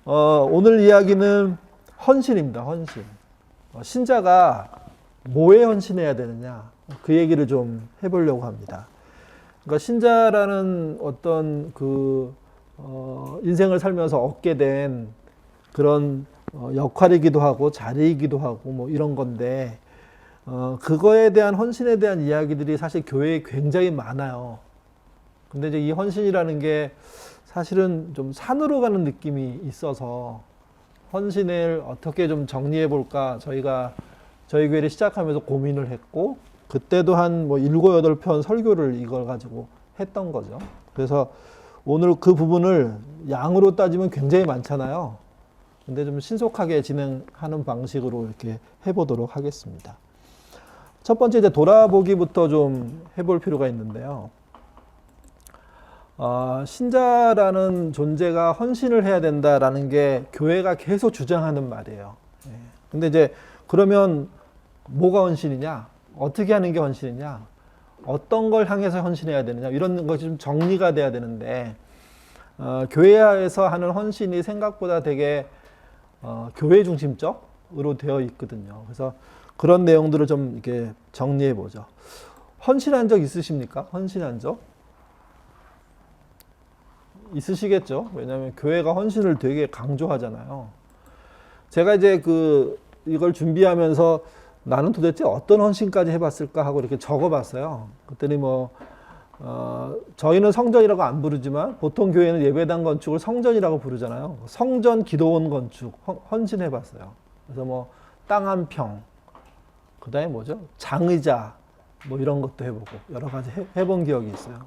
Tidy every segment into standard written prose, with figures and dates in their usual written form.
오늘 이야기는 헌신입니다. 헌신. 신자가 뭐에 헌신해야 되느냐, 그 얘기를 좀 해보려고 합니다. 그러니까 신자라는 어떤 인생을 살면서 얻게 된 그런 역할이기도 하고 자리이기도 하고 뭐 이런 건데, 그거에 대한 헌신에 대한 이야기들이 사실 교회에 굉장히 많아요. 근데 이제 이 헌신이라는 게 사실은 좀 산으로 가는 느낌이 있어서 헌신을 어떻게 좀 정리해 볼까 저희가 저희 교회를 시작하면서 고민을 했고, 그때도 한 뭐 7, 8편 설교를 이걸 가지고 했던 거죠. 그래서 오늘 그 부분을 양으로 따지면 굉장히 많잖아요. 근데 좀 신속하게 진행하는 방식으로 이렇게 해보도록 하겠습니다. 첫 번째 이제 돌아보기부터 좀 해볼 필요가 있는데요. 신자라는 존재가 헌신을 해야 된다라는 게 교회가 계속 주장하는 말이에요. 근데 이제 그러면 뭐가 헌신이냐? 어떻게 하는 게 헌신이냐? 어떤 걸 향해서 헌신해야 되느냐? 이런 것이 좀 정리가 돼야 되는데, 교회에서 하는 헌신이 생각보다 되게 교회 중심적으로 되어 있거든요. 그래서 그런 내용들을 좀 이렇게 정리해 보죠. 헌신한 적 있으십니까? 헌신한 적? 있으시겠죠? 왜냐하면 교회가 헌신을 되게 강조하잖아요. 제가 이제 이걸 준비하면서 나는 도대체 어떤 헌신까지 해봤을까 하고 이렇게 적어봤어요. 그랬더니 저희는 성전이라고 안 부르지만 보통 교회는 예배당 건축을 성전이라고 부르잖아요. 성전 기도원 건축 헌신해봤어요. 그래서 땅 한 평, 그 다음에 뭐죠? 장의자, 뭐 이런 것도 해보고 여러 가지 해본 기억이 있어요.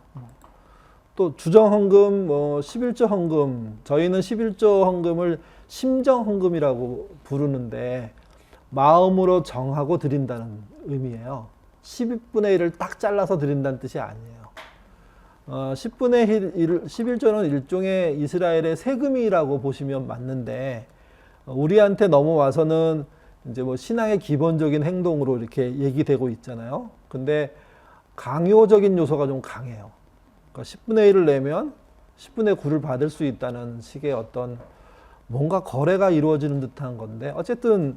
또 주정헌금, 11조 헌금, 저희는 11조 헌금을 심정헌금이라고 부르는데 마음으로 정하고 드린다는 의미예요. 12분의 1을 딱 잘라서 드린다는 뜻이 아니에요. 10분의 1, 11조는 일종의 이스라엘의 세금이라고 보시면 맞는데, 우리한테 넘어와서는 이제 신앙의 기본적인 행동으로 이렇게 얘기되고 있잖아요. 근데 강요적인 요소가 좀 강해요. 그러니까 10분의 1을 내면 10분의 9를 받을 수 있다는 식의 어떤 뭔가 거래가 이루어지는 듯한 건데, 어쨌든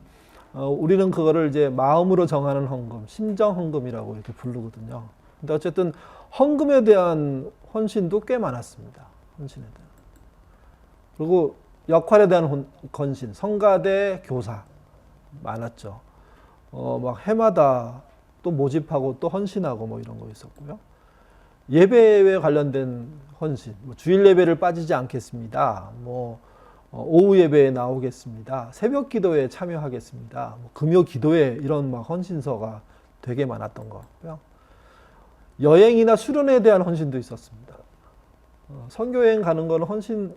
우리는 그거를 이제 마음으로 정하는 헌금, 심정 헌금이라고 이렇게 부르거든요. 근데 어쨌든 헌금에 대한 헌신도 꽤 많았습니다. 헌신에 대한. 그리고 역할에 대한 헌신, 성가대, 교사 많았죠. 막 해마다 또 모집하고 또 헌신하고 뭐 이런 거 있었고요. 예배에 관련된 헌신, 주일 예배를 빠지지 않겠습니다. 오후 예배에 나오겠습니다. 새벽 기도에 참여하겠습니다. 금요 기도에 이런 막 헌신서가 되게 많았던 것 같고요. 여행이나 수련에 대한 헌신도 있었습니다. 선교여행 가는 거는 헌신,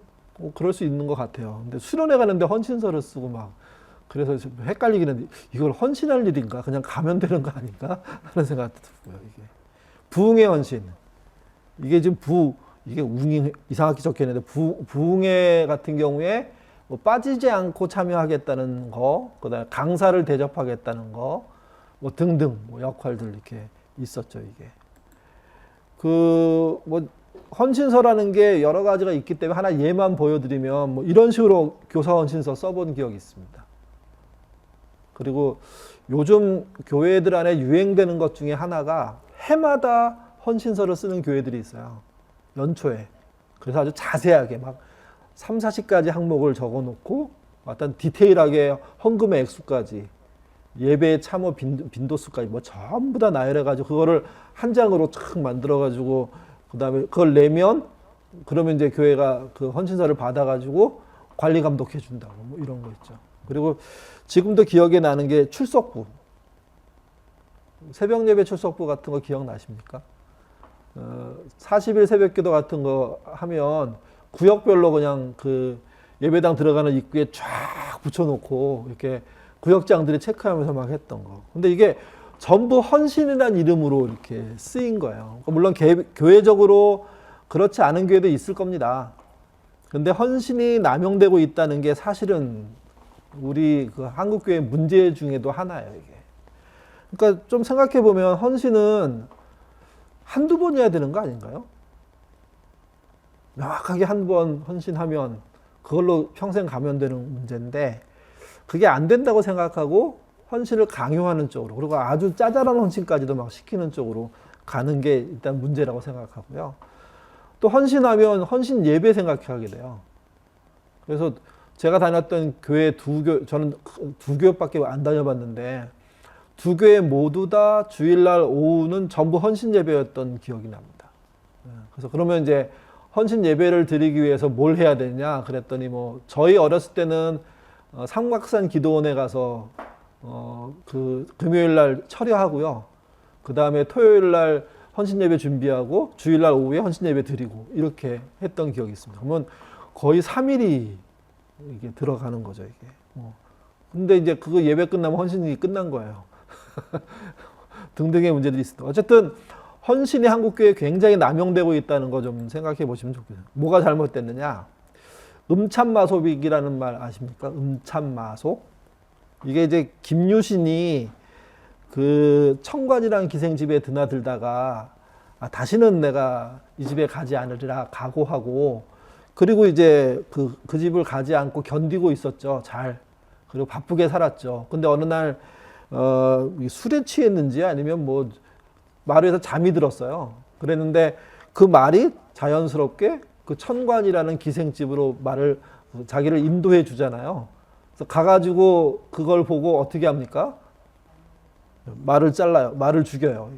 그럴 수 있는 것 같아요. 근데 수련회 가는데 헌신서를 쓰고 그래서 좀 헷갈리긴 했는데, 이걸 헌신할 일인가? 그냥 가면 되는 거 아닌가? 하는 생각도 들고요. 이게 부흥의 헌신. 이게 지금 이게 웅이 이상하게 적혀 있는데, 부흥회 같은 경우에 빠지지 않고 참여하겠다는 거, 그 다음에 강사를 대접하겠다는 거, 등등 역할들 이렇게 있었죠, 이게. 헌신서라는 게 여러 가지가 있기 때문에 하나 예만 보여드리면, 이런 식으로 교사 헌신서 써본 기억이 있습니다. 그리고 요즘 교회들 안에 유행되는 것 중에 하나가 해마다 헌신서를 쓰는 교회들이 있어요. 연초에. 그래서 아주 자세하게 3, 40가지 항목을 적어 놓고 어떤 디테일하게 헌금의 액수까지, 예배의 참여 빈도수까지 전부 다 나열해 가지고 그거를 한 장으로 쫙 만들어 가지고, 그다음에 그걸 내면 그러면 이제 교회가 그 헌신서를 받아 가지고 관리 감독해 준다고 이런 거 있죠. 그리고 지금도 기억에 나는 게 출석부. 새벽 예배 출석부 같은 거 기억나십니까? 40일 새벽기도 같은 거 하면 구역별로 그냥 예배당 들어가는 입구에 쫙 붙여놓고 이렇게 구역장들이 체크하면서 막 했던 거. 근데 이게 전부 헌신이라는 이름으로 이렇게 쓰인 거예요. 물론 교회적으로 그렇지 않은 교회도 있을 겁니다. 근데 헌신이 남용되고 있다는 게 사실은 우리 한국교회 문제 중에도 하나예요, 이게. 그러니까 좀 생각해 보면 헌신은 한두 번이어야 되는 거 아닌가요? 명확하게 한 번 헌신하면 그걸로 평생 가면 되는 문제인데 그게 안 된다고 생각하고 헌신을 강요하는 쪽으로 그리고 아주 짜잘한 헌신까지도 막 시키는 쪽으로 가는 게 일단 문제라고 생각하고요. 또 헌신하면 헌신 예배 생각하게 돼요. 그래서 제가 다녔던 교회 저는 두 교회밖에 안 다녀봤는데 두 교회 모두 다 주일날 오후는 전부 헌신 예배였던 기억이 납니다. 그래서 그러면 이제 헌신 예배를 드리기 위해서 뭘 해야 되냐 그랬더니 뭐 저희 어렸을 때는 삼각산 기도원에 가서 그 금요일날 철야하고요. 그 다음에 토요일날 헌신 예배 준비하고 주일날 오후에 헌신 예배 드리고 이렇게 했던 기억이 있습니다. 그러면 거의 3일이 이게 들어가는 거죠, 이게. 근데 이제 그거 예배 끝나면 헌신이 끝난 거예요. 등등의 문제들이 있습니다. 어쨌든 헌신이 한국교회에 굉장히 남용되고 있다는 거 좀 생각해 보시면 좋겠어요. 뭐가 잘못됐느냐? 음참마속이라는 말 아십니까? 음참마속. 이게 이제 김유신이 그 청관이라는 기생집에 드나들다가 다시는 내가 이 집에 가지 않으리라 각오하고 그리고 이제 그 집을 가지 않고 견디고 있었죠. 잘. 그리고 바쁘게 살았죠. 근데 어느 날 술에 취했는지 아니면 뭐 마루에서 잠이 들었어요. 그랬는데 그 말이 자연스럽게 그 천관이라는 기생집으로 자기를 인도해 주잖아요. 그래서 가가지고 그걸 보고 어떻게 합니까? 말을 잘라요. 말을 죽여요.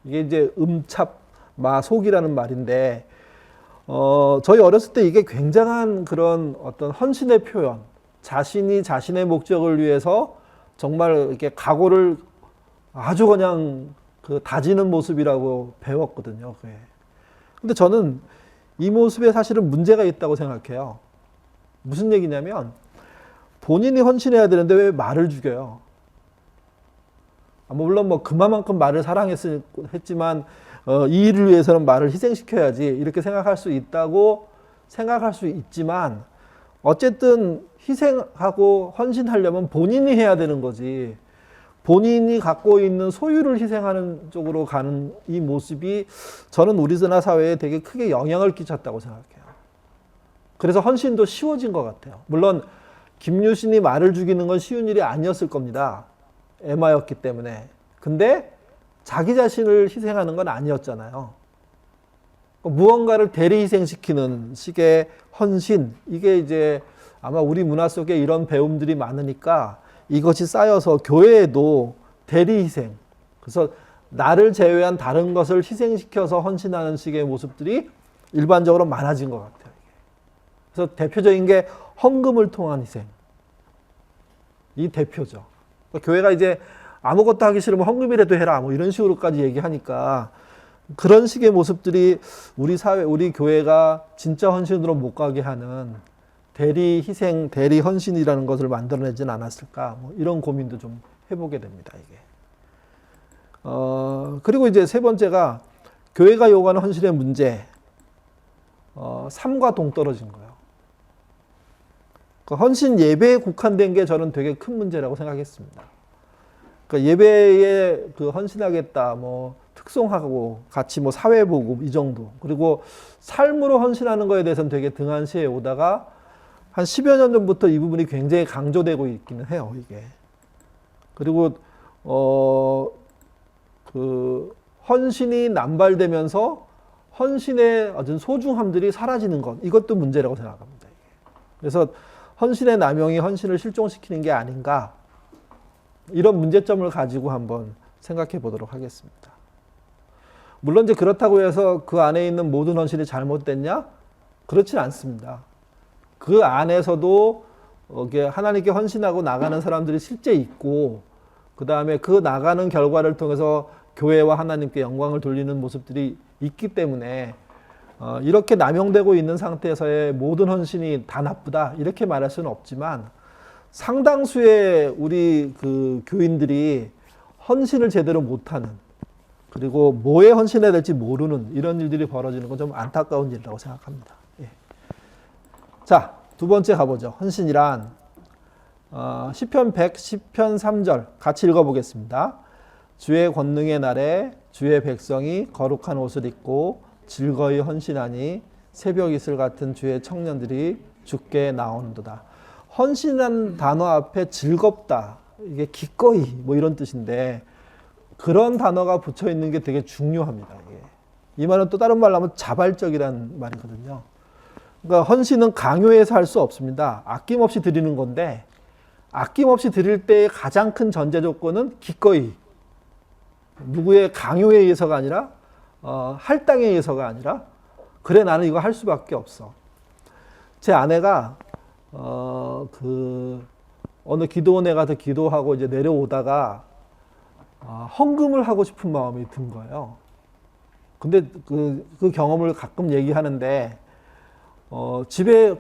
이게 이제 음찹마속이라는 말인데, 저희 어렸을 때 이게 굉장한 그런 어떤 헌신의 표현, 자신이 자신의 목적을 위해서 정말 이렇게 각오를 아주 그냥 그 다지는 모습이라고 배웠거든요. 그게. 근데 저는 이 모습에 사실은 문제가 있다고 생각해요. 무슨 얘기냐면 본인이 헌신해야 되는데 왜 말을 죽여요? 물론 뭐 그만큼 말을 사랑했지만 이 일을 위해서는 말을 희생시켜야지 이렇게 생각할 수 있다고 생각할 수 있지만 어쨌든 희생하고 헌신하려면 본인이 해야 되는 거지. 본인이 갖고 있는 소유를 희생하는 쪽으로 가는 이 모습이 저는 우리나라 사회에 되게 크게 영향을 끼쳤다고 생각해요. 그래서 헌신도 쉬워진 것 같아요. 물론 김유신이 말을 죽이는 건 쉬운 일이 아니었을 겁니다. 에마였기 때문에. 근데 자기 자신을 희생하는 건 아니었잖아요. 무언가를 대리 희생시키는 식의 헌신, 이게 이제 아마 우리 문화 속에 이런 배움들이 많으니까 이것이 쌓여서 교회에도 대리 희생, 그래서 나를 제외한 다른 것을 희생시켜서 헌신하는 식의 모습들이 일반적으로 많아진 것 같아요. 그래서 대표적인 게 헌금을 통한 희생. 이 대표죠. 교회가 이제 아무것도 하기 싫으면 헌금이라도 해라 뭐 이런 식으로까지 얘기하니까 그런 식의 모습들이 우리 사회, 우리 교회가 진짜 헌신으로 못 가게 하는 대리 희생, 대리 헌신이라는 것을 만들어내진 않았을까 뭐 이런 고민도 좀 해보게 됩니다. 이게. 그리고 이제 세 번째가 교회가 요구하는 헌신의 문제, 삶과 동떨어진 거예요. 그 헌신 예배에 국한된 게 저는 되게 큰 문제라고 생각했습니다. 그러니까 예배에 그 헌신하겠다, 뭐 특송하고 같이 뭐 사회 보고 이 정도. 그리고 삶으로 헌신하는 거에 대해서는 되게 등한시해 오다가 한 10여 년 전부터 이 부분이 굉장히 강조되고 있기는 해요, 이게. 그리고 그 헌신이 남발되면서 헌신의 어떤 소중함들이 사라지는 것, 이것도 문제라고 생각합니다. 이게. 그래서 헌신의 남용이 헌신을 실종시키는 게 아닌가, 이런 문제점을 가지고 한번 생각해 보도록 하겠습니다. 물론 이제 그렇다고 해서 그 안에 있는 모든 헌신이 잘못됐냐? 그렇진 않습니다. 그 안에서도 하나님께 헌신하고 나가는 사람들이 실제 있고, 그 다음에 그 나가는 결과를 통해서 교회와 하나님께 영광을 돌리는 모습들이 있기 때문에 이렇게 남용되고 있는 상태에서의 모든 헌신이 다 나쁘다 이렇게 말할 수는 없지만, 상당수의 우리 그 교인들이 헌신을 제대로 못하는, 그리고 뭐에 헌신해야 될지 모르는 이런 일들이 벌어지는 건 좀 안타까운 일이라고 생각합니다. 예. 자, 두 번째 가보죠. 헌신이란 시편 110편 3절 같이 읽어보겠습니다. 주의 권능의 날에 주의 백성이 거룩한 옷을 입고 즐거이 헌신하니 새벽 이슬 같은 주의 청년들이 주께 나오는도다. 헌신이라는 단어 앞에 즐겁다, 이게 기꺼이 뭐 이런 뜻인데 그런 단어가 붙여 있는 게 되게 중요합니다. 이게. 이 말은 또 다른 말로 하면 자발적이라는 말이거든요. 그러니까 헌신은 강요해서 할 수 없습니다. 아낌없이 드리는 건데 아낌없이 드릴 때의 가장 큰 전제 조건은 기꺼이, 누구의 강요에 의해서가 아니라 할당에 의해서가 아니라 그래 나는 이거 할 수밖에 없어. 제 아내가 어느 기도원에 가서 기도하고 이제 내려오다가 헌금을 하고 싶은 마음이 든 거예요. 근데 그 경험을 가끔 얘기하는데 집에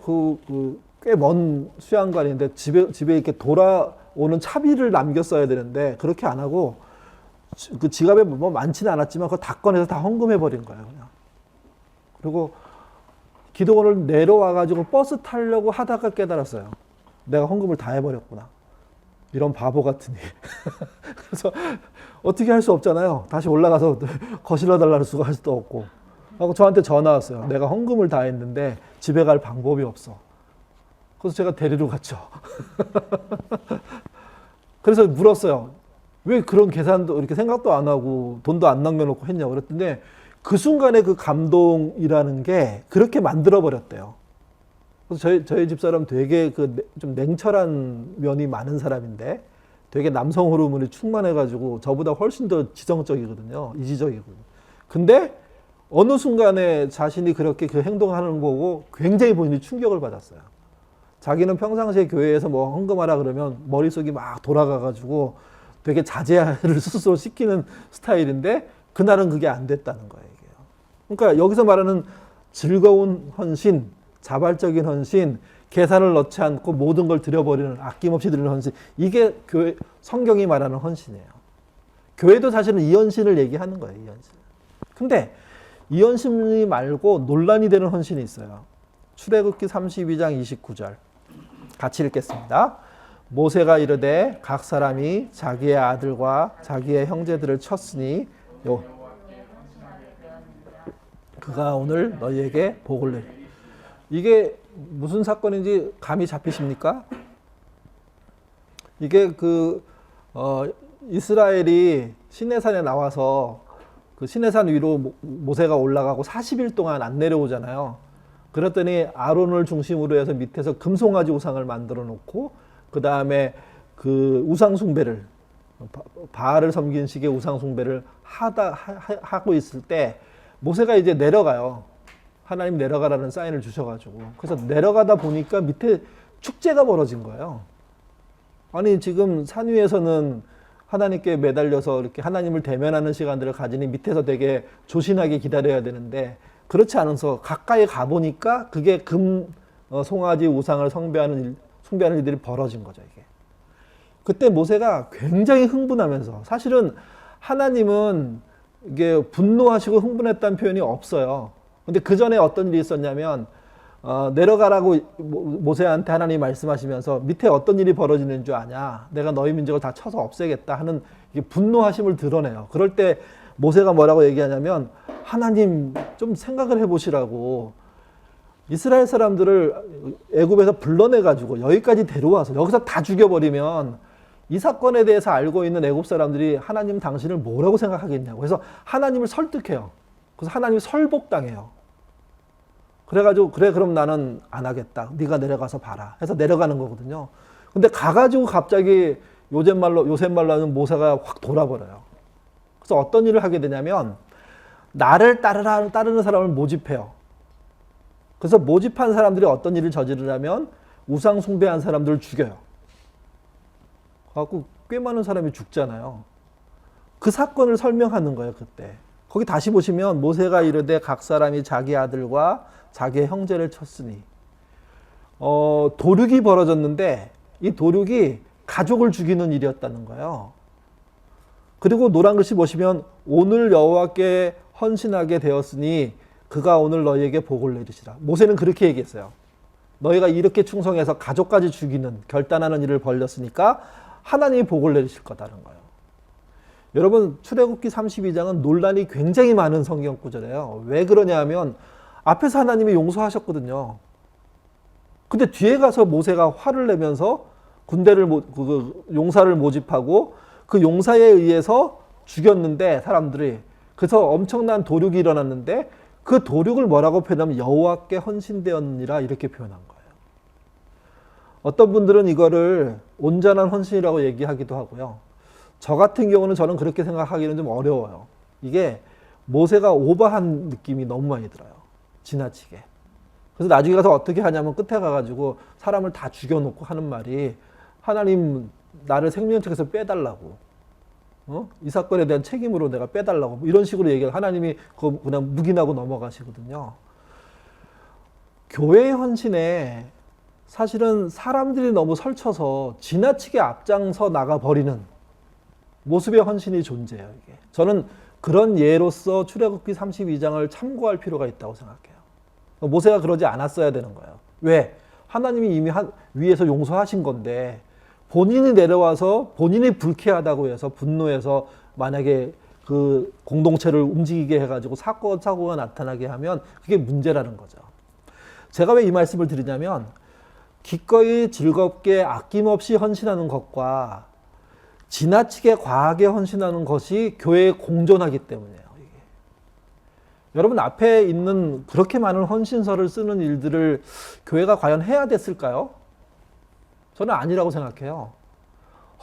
꽤 먼 수양관인데 집에 이렇게 돌아오는 차비를 남겼어야 되는데 그렇게 안 하고 그 지갑에 뭐 많지는 않았지만 그거 다 꺼내서 다 헌금해 버린 거예요, 그냥. 그리고 기도원을 내려와 가지고 버스 타려고 하다가 깨달았어요. 내가 헌금을 다 해버렸구나. 이런 바보 같으니. 그래서 어떻게 할 수 없잖아요. 다시 올라가서 거실러 달라는 수가 할 수도 없고. 하고 저한테 전화 왔어요. 내가 헌금을 다 했는데 집에 갈 방법이 없어. 그래서 제가 데리러 갔죠. 그래서 물었어요. 왜 그런 계산도 이렇게 생각도 안 하고 돈도 안 남겨놓고 했냐고 그랬더니 그 순간에 그 감동이라는 게 그렇게 만들어버렸대요. 그래서 저희 집사람 되게 좀 냉철한 면이 많은 사람인데 되게 남성 호르몬이 충만해가지고 저보다 훨씬 더 지성적이거든요. 이지적이고. 근데 어느 순간에 자신이 그렇게 그 행동하는 거 보고 굉장히 본인이 충격을 받았어요. 자기는 평상시에 교회에서 뭐 헌금하라 그러면 머릿속이 막 돌아가가지고 되게 자제를 스스로 시키는 스타일인데 그날은 그게 안 됐다는 거예요. 그러니까 여기서 말하는 즐거운 헌신, 자발적인 헌신, 계산을 넣지 않고 모든 걸 드려버리는, 아낌없이 드리는 헌신, 이게 성경이 말하는 헌신이에요. 교회도 사실은 이 헌신을 얘기하는 거예요. 이 헌신. 근데 이 헌신이 말고 논란이 되는 헌신이 있어요. 출애굽기 32장 29절 같이 읽겠습니다. 모세가 이르되 각 사람이 자기의 아들과 자기의 형제들을 쳤으니 그가 오늘 너희에게 복을 내. 이게 무슨 사건인지 감이 잡히십니까? 이게 이스라엘이 시내산에 나와서 그 시내산 위로 모세가 올라가고 40일 동안 안 내려오잖아요. 그랬더니 아론을 중심으로 해서 밑에서 금송아지 우상을 만들어 놓고 그 다음에 그 우상 숭배를 바알을 섬긴 식의 우상 숭배를 하고 있을 때 모세가 이제 내려가요. 하나님 내려가라는 사인을 주셔가지고. 그래서 내려가다 보니까 밑에 축제가 벌어진 거예요. 아니 지금 산 위에서는 하나님께 매달려서 이렇게 하나님을 대면하는 시간들을 가지니 밑에서 되게 조신하게 기다려야 되는데 그렇지 않아서 가까이 가보니까 그게 송아지 우상을 숭배하는 일들이 벌어진 거죠. 그때 모세가 굉장히 흥분하면서, 사실은 하나님은 이게 분노하시고 흥분했다는 표현이 없어요. 근데 그 전에 어떤 일이 있었냐면 내려가라고 모세한테 하나님이 말씀하시면서 밑에 어떤 일이 벌어지는 줄 아냐, 내가 너희 민족을 다 쳐서 없애겠다 하는 분노하심을 드러내요. 그럴 때 모세가 뭐라고 얘기하냐면, 하나님 좀 생각을 해보시라고, 이스라엘 사람들을 애굽에서 불러내가지고 여기까지 데려와서 여기서 다 죽여버리면 이 사건에 대해서 알고 있는 애굽 사람들이 하나님 당신을 뭐라고 생각하겠냐고. 그래서 하나님을 설득해요. 그래서 하나님이 설복당해요. 그래가지고 그래 그럼 나는 안 하겠다, 네가 내려가서 봐라 해서 내려가는 거거든요. 근데 가가지고 갑자기 요새 말로 하는 모세가 확 돌아버려요. 그래서 어떤 일을 하게 되냐면 나를 따르는 사람을 모집해요. 그래서 모집한 사람들이 어떤 일을 저지르냐면 우상 숭배한 사람들을 죽여요. 그래갖고 꽤 많은 사람이 죽잖아요. 그 사건을 설명하는 거예요. 그때 거기 다시 보시면 모세가 이르되 각 사람이 자기 아들과 자기의 형제를 쳤으니, 도륙이 벌어졌는데 이 도륙이 가족을 죽이는 일이었다는 거예요. 그리고 노란 글씨 보시면 오늘 여호와께 헌신하게 되었으니 그가 오늘 너희에게 복을 내리시라. 모세는 그렇게 얘기했어요. 너희가 이렇게 충성해서 가족까지 죽이는 결단하는 일을 벌렸으니까 하나님이 복을 내리실 거다는 거예요. 여러분, 출애굽기 32장은 논란이 굉장히 많은 성경 구절이에요. 왜 그러냐 하면 앞에서 하나님이 용서하셨거든요. 근데 뒤에 가서 모세가 화를 내면서 군대를 용사를 모집하고 그 용사에 의해서 죽였는데 사람들이, 그래서 엄청난 도륙이 일어났는데 그 도륙을 뭐라고 표현하면 여호와께 헌신되었느니라 이렇게 표현한 거예요. 어떤 분들은 이거를 온전한 헌신이라고 얘기하기도 하고요. 저 같은 경우는 저는 그렇게 생각하기는 좀 어려워요. 이게 모세가 오버한 느낌이 너무 많이 들어요. 지나치게. 그래서 나중에 가서 어떻게 하냐면 끝에 가가지고 사람을 다 죽여놓고 하는 말이, 하나님 나를 생명책에서 빼달라고, 이 사건에 대한 책임으로 내가 빼달라고, 뭐 이런 식으로 얘기를, 하나님이 그냥 묵인하고 넘어가시거든요. 교회의 헌신에 사실은 사람들이 너무 설쳐서 지나치게 앞장서 나가버리는 모습의 헌신이 존재해요. 이게. 저는 그런 예로서 출애굽기 32장을 참고할 필요가 있다고 생각해요. 모세가 그러지 않았어야 되는 거예요. 왜? 하나님이 이미 위에서 용서하신 건데 본인이 내려와서 본인이 불쾌하다고 해서 분노해서 만약에 그 공동체를 움직이게 해가지고 사고가 나타나게 하면 그게 문제라는 거죠. 제가 왜 이 말씀을 드리냐면, 기꺼이 즐겁게 아낌없이 헌신하는 것과 지나치게 과하게 헌신하는 것이 교회에 공존하기 때문이에요. 이게. 여러분, 앞에 있는 그렇게 많은 헌신서를 쓰는 일들을 교회가 과연 해야 됐을까요? 저는 아니라고 생각해요.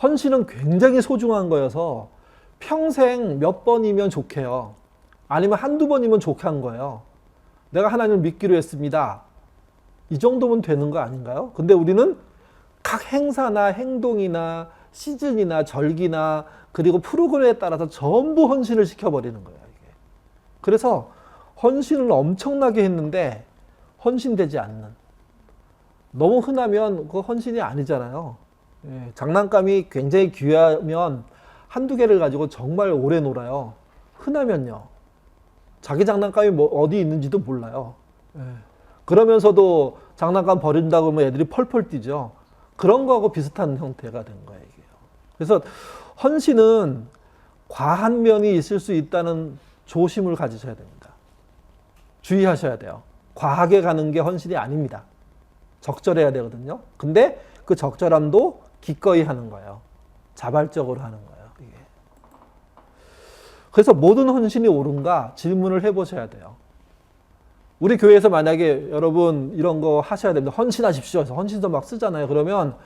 헌신은 굉장히 소중한 거여서 평생 몇 번이면 좋게요. 아니면 한두 번이면 좋게 한 거예요. 내가 하나님을 믿기로 했습니다. 이 정도면 되는 거 아닌가요? 근데 우리는 각 행사나 행동이나 시즌이나 절기나 그리고 프로그램에 따라서 전부 헌신을 시켜버리는 거예요. 이게. 그래서 헌신을 엄청나게 했는데 헌신되지 않는. 너무 흔하면 그 헌신이 아니잖아요. 예, 장난감이 굉장히 귀하면 한두 개를 가지고 정말 오래 놀아요. 흔하면요. 자기 장난감이 뭐 어디 있는지도 몰라요. 예. 그러면서도 장난감 버린다고 하면 애들이 펄펄 뛰죠. 그런 거하고 비슷한 형태가 된 거예요. 이게요. 그래서 헌신은 과한 면이 있을 수 있다는 조심을 가지셔야 됩니다. 주의하셔야 돼요. 과하게 가는 게 헌신이 아닙니다. 적절해야 되거든요. 근데 그 적절함도 기꺼이 하는 거예요. 자발적으로 하는 거예요. 이게. 그래서 모든 헌신이 옳은가 질문을 해보셔야 돼요. 우리 교회에서 만약에 여러분 이런 거 하셔야 됩니다. 헌신하십시오. 그래서 헌신서 막 쓰잖아요. 그러면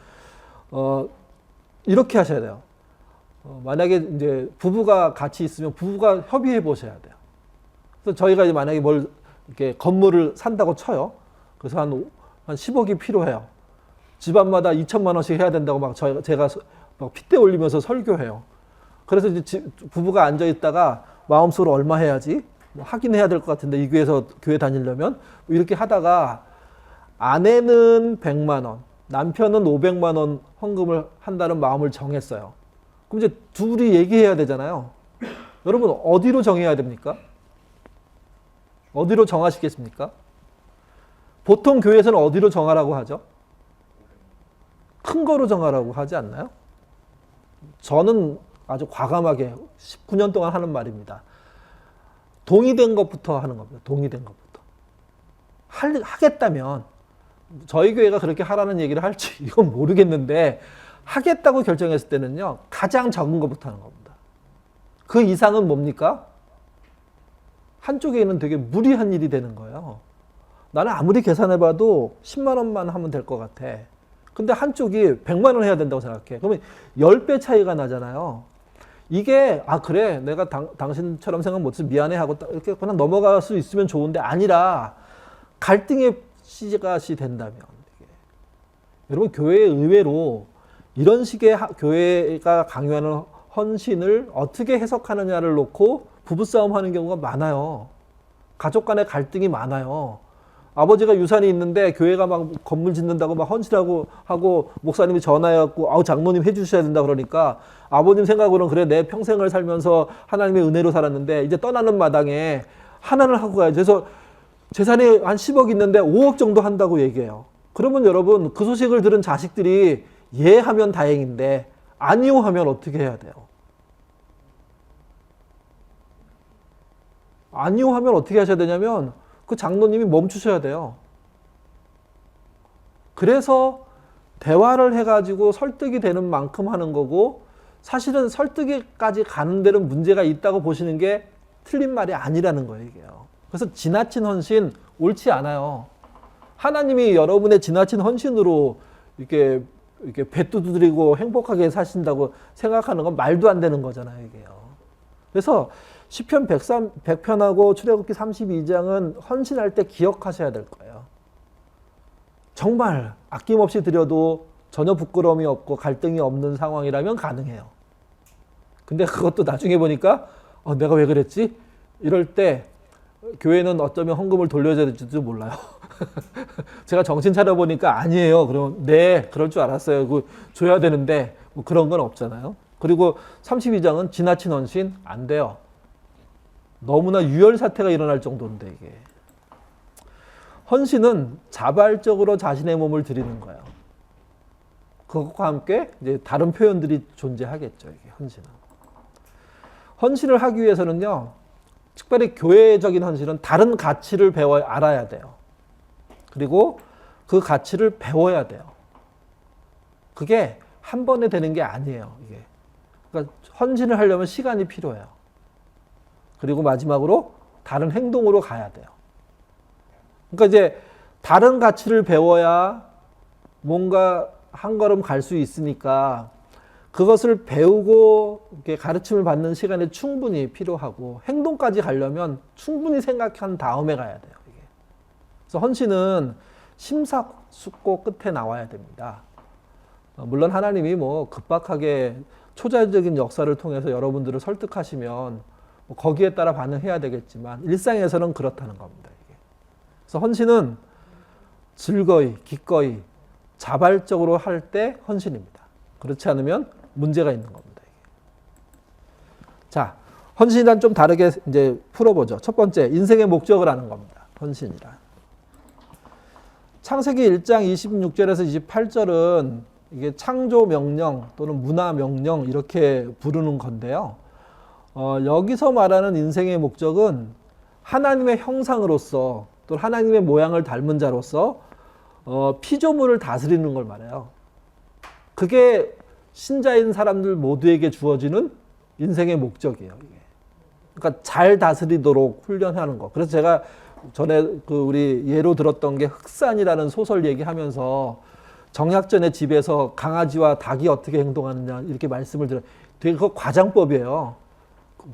이렇게 하셔야 돼요. 만약에 이제 부부가 같이 있으면 부부가 협의해 보셔야 돼요. 그래서 저희가 이제 만약에 뭘 이렇게 건물을 산다고 쳐요. 그래서 한 10억이 필요해요. 집안마다 2천만 원씩 해야 된다고 막 제가 막 핏대 올리면서 설교해요. 그래서 이제 부부가 앉아 있다가 마음속으로 얼마 해야지? 뭐 하긴 해야 될 것 같은데 이 교회에서 교회 다니려면 이렇게 하다가 아내는 100만 원, 남편은 500만 원 헌금을 한다는 마음을 정했어요. 그럼 이제 둘이 얘기해야 되잖아요. 여러분 어디로 정해야 됩니까? 어디로 정하시겠습니까? 보통 교회에서는 어디로 정하라고 하죠? 큰 거로 정하라고 하지 않나요? 저는 아주 과감하게 19년 동안 하는 말입니다. 동의된 것부터 하는 겁니다. 동의된 것부터. 하겠다면, 저희 교회가 그렇게 하라는 얘기를 할지 이건 모르겠는데, 하겠다고 결정했을 때는요, 가장 적은 것부터 하는 겁니다. 그 이상은 뭡니까? 한쪽에는 되게 무리한 일이 되는 거예요. 나는 아무리 계산해봐도 10만 원만 하면 될 것 같아. 근데 한쪽이 100만 원 해야 된다고 생각해. 그러면 10배 차이가 나잖아요. 이게 그래 내가 당신처럼 생각 못해서 미안해 하고 이렇게 그냥 넘어갈 수 있으면 좋은데 아니라 갈등의 씨앗이 된다면 여러분 교회 의외로 이런 식의 교회가 강요하는 헌신을 어떻게 해석하느냐를 놓고 부부싸움 하는 경우가 많아요. 가족 간의 갈등이 많아요. 아버지가 유산이 있는데 교회가 막 건물 짓는다고 막 헌신하고 하고 목사님이 전화해갖고 장로님 해주셔야 된다 그러니까 아버님 생각으로는 그래 내 평생을 살면서 하나님의 은혜로 살았는데 이제 떠나는 마당에 하나를 하고 가야지. 그래서 재산이 한 10억 있는데 5억 정도 한다고 얘기해요. 그러면 여러분 그 소식을 들은 자식들이 예 하면 다행인데 아니요 하면 어떻게 해야 돼요? 아니요 하면 어떻게 하셔야 되냐면 그 장로님이 멈추셔야 돼요. 그래서 대화를 해가지고 설득이 되는 만큼 하는 거고, 사실은 설득까지 가는 데는 문제가 있다고 보시는 게 틀린 말이 아니라는 거예요, 이게요. 그래서 지나친 헌신 옳지 않아요. 하나님이 여러분의 지나친 헌신으로 이렇게 배 두드리고 행복하게 사신다고 생각하는 건 말도 안 되는 거잖아요, 이게요. 그래서 시편 100편하고 출애굽기 32장은 헌신할 때 기억하셔야 될 거예요. 정말 아낌없이 드려도 전혀 부끄러움이 없고 갈등이 없는 상황이라면 가능해요. 근데 그것도 나중에 보니까 내가 왜 그랬지? 이럴 때 교회는 어쩌면 헌금을 돌려줘야 될지도 몰라요. 제가 정신 차려보니까 아니에요. 그러면 네, 그럴 줄 알았어요. 그 줘야 되는데 뭐 그런 건 없잖아요. 그리고 32장은 지나친 헌신 안 돼요. 너무나 유혈 사태가 일어날 정도인데 이게. 헌신은 자발적으로 자신의 몸을 드리는 거예요. 그것과 함께 이제 다른 표현들이 존재하겠죠. 이게 헌신은. 헌신을 하기 위해서는요, 특별히 교회적인 헌신은 다른 가치를 알아야 돼요. 그리고 그 가치를 배워야 돼요. 그게 한 번에 되는 게 아니에요. 이게. 그러니까 헌신을 하려면 시간이 필요해요. 그리고 마지막으로 다른 행동으로 가야 돼요. 그러니까 이제 다른 가치를 배워야 뭔가 한 걸음 갈 수 있으니까 그것을 배우고 이렇게 가르침을 받는 시간이 충분히 필요하고, 행동까지 가려면 충분히 생각한 다음에 가야 돼요. 이게. 그래서 헌신은 심사숙고 끝에 나와야 됩니다. 물론 하나님이 뭐 급박하게 초자연적인 역사를 통해서 여러분들을 설득하시면 뭐 거기에 따라 반응해야 되겠지만 일상에서는 그렇다는 겁니다. 이게. 그래서 헌신은 즐거이, 기꺼이, 자발적으로 할 때 헌신입니다. 그렇지 않으면 문제가 있는 겁니다. 자, 헌신이란 좀 다르게 이제 풀어보죠. 첫 번째, 인생의 목적을 아는 겁니다. 헌신이란. 창세기 1장 26절에서 28절은 이게 창조 명령 또는 문화 명령 이렇게 부르는 건데요. 여기서 말하는 인생의 목적은 하나님의 형상으로서 또 하나님의 모양을 닮은 자로서 피조물을 다스리는 걸 말해요. 그게 신자인 사람들 모두에게 주어지는 인생의 목적이에요. 이게. 그러니까 잘 다스리도록 훈련하는 거. 그래서 제가 전에 우리 예로 들었던 게 흑산이라는 소설 얘기하면서 정약전의 집에서 강아지와 닭이 어떻게 행동하느냐 이렇게 말씀을 드려요. 되게 그거 과장법이에요.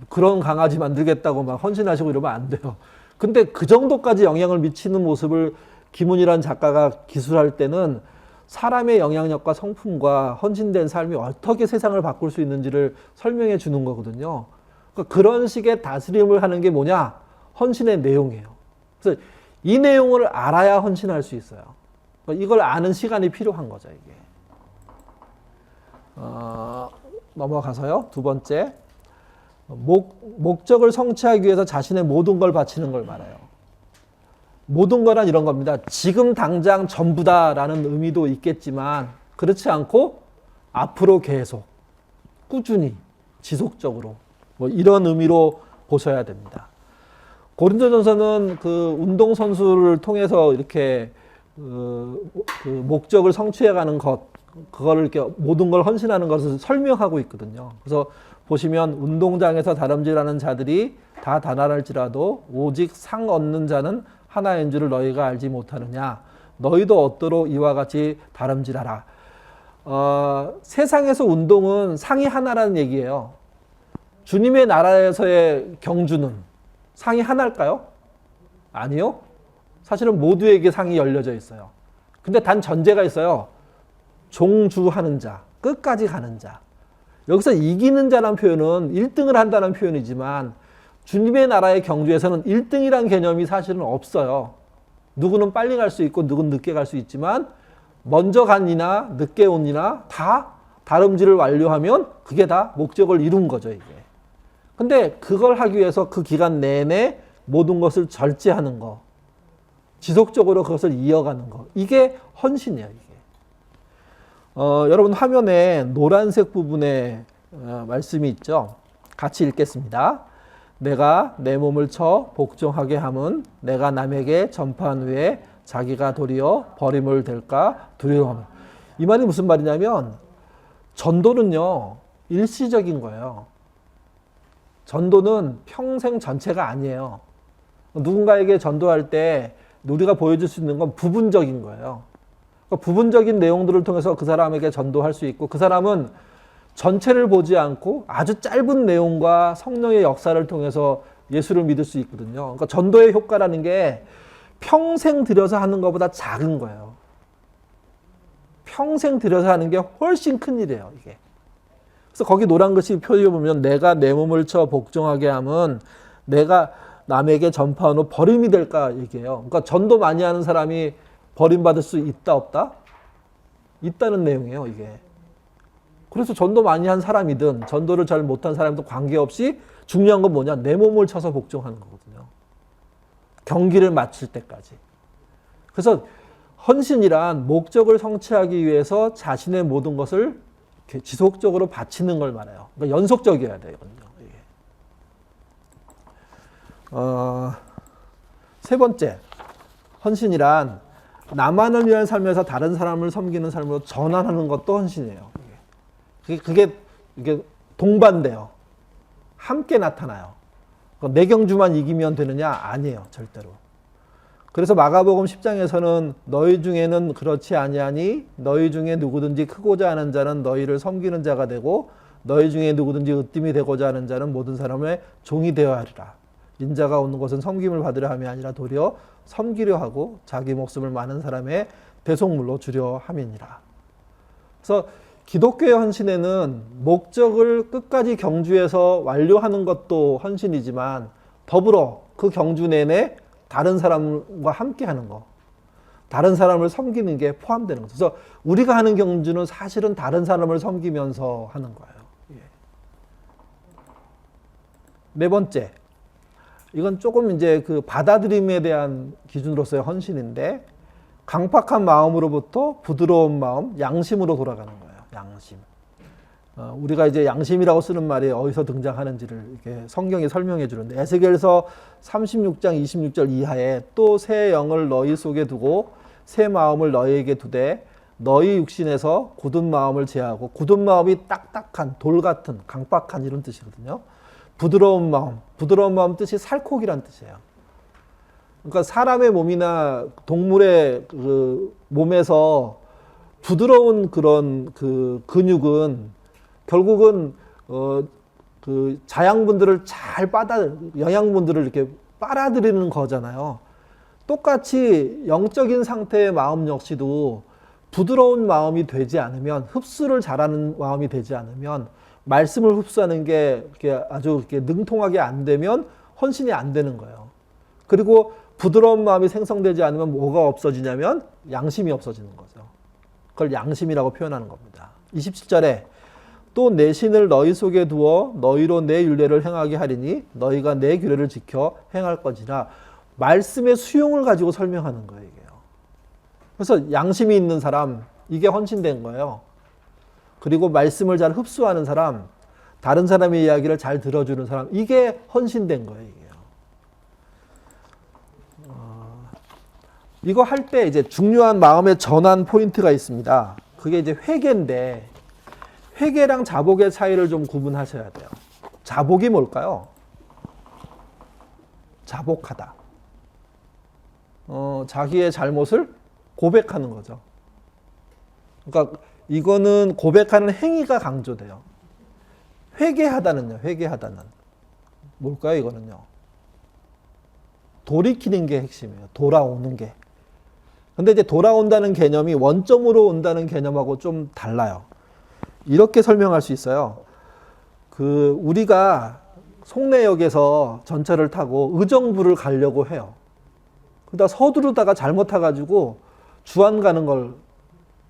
그런 강아지 만들겠다고 막 헌신하시고 이러면 안 돼요. 근데 그 정도까지 영향을 미치는 모습을 김훈이라는 작가가 기술할 때는 사람의 영향력과 성품과 헌신된 삶이 어떻게 세상을 바꿀 수 있는지를 설명해 주는 거거든요. 그러니까 그런 식의 다스림을 하는 게 뭐냐? 헌신의 내용이에요. 그래서 이 내용을 알아야 헌신할 수 있어요. 그러니까 이걸 아는 시간이 필요한 거죠, 이게. 넘어가서요. 두 번째. 목적을 성취하기 위해서 자신의 모든 걸 바치는 걸 말해요. 모든 거란 이런 겁니다. 지금 당장 전부다라는 의미도 있겠지만 그렇지 않고 앞으로 계속 꾸준히 지속적으로 뭐 이런 의미로 보셔야 됩니다. 고린도전서는 그 운동선수를 통해서 이렇게 그 목적을 성취해가는 것, 그거를 이렇게 모든 걸 헌신하는 것을 설명하고 있거든요. 그래서 보시면 운동장에서 다름질하는 자들이 다 다날할지라도 오직 상 얻는 자는 하나인 줄을 너희가 알지 못하느냐. 너희도 얻도록 이와 같이 다름질하라. 세상에서 운동은 상이 하나라는 얘기예요. 주님의 나라에서의 경주는 상이 하나일까요? 아니요. 사실은 모두에게 상이 열려져 있어요. 근데 단 전제가 있어요. 종주하는 자, 끝까지 가는 자. 여기서 이기는 자라는 표현은 1등을 한다는 표현이지만 주님의 나라의 경주에서는 1등이란 개념이 사실은 없어요. 누구는 빨리 갈 수 있고 누구는 늦게 갈 수 있지만 먼저 간 이나 늦게 온 이나 다 다름질을 완료하면 그게 다 목적을 이룬 거죠, 이게. 근데 그걸 하기 위해서 그 기간 내내 모든 것을 절제하는 거, 지속적으로 그것을 이어가는 거, 이게 헌신이에요, 이게. 여러분 화면에 노란색 부분에 말씀이 있죠. 같이 읽겠습니다. 내가 내 몸을 쳐 복종하게 함은 내가 남에게 전파한 후에 자기가 도리어 버림을 될까 두려워하며. 이 말이 무슨 말이냐면 전도는요 일시적인 거예요. 전도는 평생 전체가 아니에요. 누군가에게 전도할 때 우리가 보여줄 수 있는 건 부분적인 거예요. 그러니까 부분적인 내용들을 통해서 그 사람에게 전도할 수 있고, 그 사람은 전체를 보지 않고 아주 짧은 내용과 성령의 역사를 통해서 예수를 믿을 수 있거든요. 그러니까 전도의 효과라는 게 평생 들여서 하는 것보다 작은 거예요. 평생 들여서 하는 게 훨씬 큰 일이에요, 이게. 그래서 거기 노란 글씨 표지에 보면 내가 내 몸을 쳐 복종하게 함은 내가 남에게 전파한 후 버림이 될까 얘기해요. 그러니까 전도 많이 하는 사람이 버림받을 수 있다 없다? 있다는 내용이에요, 이게. 그래서 전도 많이 한 사람이든 전도를 잘 못한 사람도 관계없이 중요한 건 뭐냐? 내 몸을 쳐서 복종하는 거거든요. 경기를 마칠 때까지. 그래서 헌신이란 목적을 성취하기 위해서 자신의 모든 것을 이렇게 지속적으로 바치는 걸 말해요. 그러니까 연속적이어야 돼요. 세 번째, 헌신이란 나만을 위한 삶에서 다른 사람을 섬기는 삶으로 전환하는 것도 헌신이에요. 그게 동반돼요. 함께 나타나요. 내 경주만 이기면 되느냐? 아니에요. 절대로. 그래서 마가복음 10장에서는 너희 중에는 그렇지 아니하니 너희 중에 누구든지 크고자 하는 자는 너희를 섬기는 자가 되고 너희 중에 누구든지 으뜸이 되고자 하는 자는 모든 사람의 종이 되어야 하리라. 인자가 오는 것은 섬김을 받으려 함이 아니라 도리어 섬기려 하고 자기 목숨을 많은 사람의 대속물로 주려 함이니라. 그래서 기독교의 헌신에는 목적을 끝까지 경주해서 완료하는 것도 헌신이지만 더불어 그 경주 내내 다른 사람과 함께 하는 거, 다른 사람을 섬기는 게 포함되는 거죠. 그래서 우리가 하는 경주는 사실은 다른 사람을 섬기면서 하는 거예요. 네 번째, 이건 조금 이제 그 받아들임에 대한 기준으로서의 헌신인데, 강팍한 마음으로부터 부드러운 마음, 양심으로 돌아가는 거예요. 양심. 우리가 이제 양심이라고 쓰는 말이 어디서 등장하는지를 이렇게 성경이 설명해 주는데, 에스겔서 36장 26절 이하에 또 새 영을 너희 속에 두고 새 마음을 너희에게 두되 너희 육신에서 굳은 마음을 제하고, 굳은 마음이 딱딱한 돌 같은 강팍한 이런 뜻이거든요. 부드러운 마음 뜻이 살코기란 뜻이에요. 그러니까 사람의 몸이나 동물의 그 몸에서 부드러운 그런 그 근육은 결국은 그 자양분들을 잘 영양분들을 이렇게 빨아들이는 거잖아요. 똑같이 영적인 상태의 마음 역시도 부드러운 마음이 되지 않으면, 흡수를 잘하는 마음이 되지 않으면, 말씀을 흡수하는 게 이렇게 아주 이렇게 능통하게 안 되면 헌신이 안 되는 거예요. 그리고 부드러운 마음이 생성되지 않으면 뭐가 없어지냐면 양심이 없어지는 거죠. 그걸 양심이라고 표현하는 겁니다. 27절에 또 내 신을 너희 속에 두어 너희로 내 율례를 행하게 하리니 너희가 내 규례를 지켜 행할 것이라. 말씀의 수용을 가지고 설명하는 거예요, 이게요. 그래서 양심이 있는 사람, 이게 헌신된 거예요. 그리고 말씀을 잘 흡수하는 사람, 다른 사람의 이야기를 잘 들어주는 사람, 이게 헌신된 거예요, 이게요. 이거 할 때 이제 중요한 마음의 전환 포인트가 있습니다. 그게 이제 회개인데, 회개랑 자복의 차이를 좀 구분하셔야 돼요. 자복이 뭘까요? 자복하다. 자기의 잘못을 고백하는 거죠. 그러니까 이거는 고백하는 행위가 강조돼요. 회개하다는요, 회개하다는. 뭘까요, 이거는요? 돌이키는 게 핵심이에요. 돌아오는 게. 근데 이제 돌아온다는 개념이 원점으로 온다는 개념하고 좀 달라요. 이렇게 설명할 수 있어요. 우리가 송내역에서 전철을 타고 의정부를 가려고 해요. 그러다 서두르다가 잘못 타가지고 주안 가는 걸